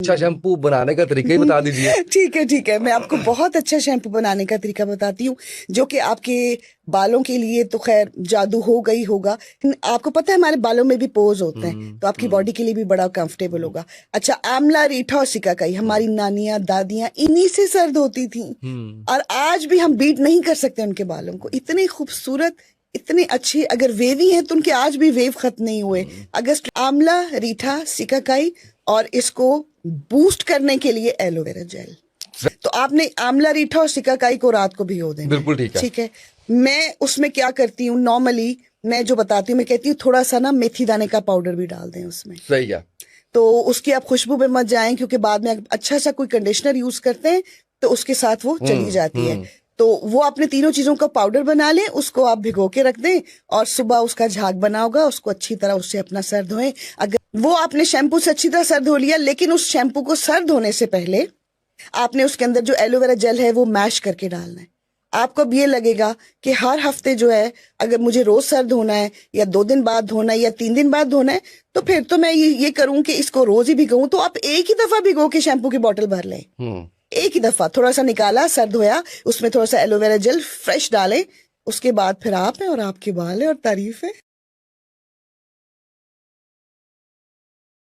अच्छा शैम्पू बनाने का तरीका ही बता दीजिए। ठीक है, मैं आपको बहुत अच्छा शैम्पू बनाने का तरीका बताती हूँ, जो कि आपके बालों के लिए तो खैर जादू होगा ही होगा। आपको पता है हमारे बालों में भी पोज होते हैं, तो आपकी बॉडी के लिए भी बड़ा कंफर्टेबल होगा। अच्छा, आंवला, रीठा और सिकाकाई, हमारी नानियां दादियां इन्हीं से सर्द होती थी, और आज भी हम बीट नहीं कर सकते उनके बालों को। इतने खूबसूरत, इतने अच्छे, अगर वेवी हैं तो उनके आज भी वेव खत्म नहीं हुए। अगर आंवला, रीठा, सिकाकाई और इसको बूस्ट करने के लिए एलोवेरा जेल। तो आपने आंवला, रीठा और सिकाकाई को रात को भिगो देना। बिल्कुल ठीक है। मैं उसमें क्या करती हूँ, नॉर्मली मैं जो बताती हूँ, मैं कहती हूँ थोड़ा सा ना मेथी दाने का पाउडर भी डाल दें उसमें। सही है। तो उसकी आप खुशबू पे मत जाएं, क्योंकि बाद में अच्छा सा कोई कंडीशनर यूज करते हैं तो उसके साथ वो चली जाती है। तो वो आपने तीनों चीजों का पाउडर बना लें, उसको आप भिगो के रख दें, और सुबह उसका झाग बना होगा, उसको अच्छी तरह उससे अपना सर धोएं। अगर वो आपने शैम्पू से अच्छी तरह सर धो लिया, लेकिन उस शैम्पू को सर धोने से पहले आपने उसके अंदर जो एलोवेरा जेल है वो मैश करके डालना है। आपको अब ये लगेगा कि हर हफ्ते जो है, अगर मुझे रोज सर धोना है, या 2 दिन बाद धोना है, या 3 दिन बाद धोना है, तो फिर तो मैं ये करूं कि इसको रोज ही भिगोऊं। तो आप एक ही दफा भिगो के शैम्पू की बोतल भर लें। एक ही दफा थोड़ा सा निकाला, सर धोया, उसमें थोड़ा सा एलोवेरा जेल फ्रेश डालें, उसके बाद फिर आप हैं और आपके बाल है और तारीफ है।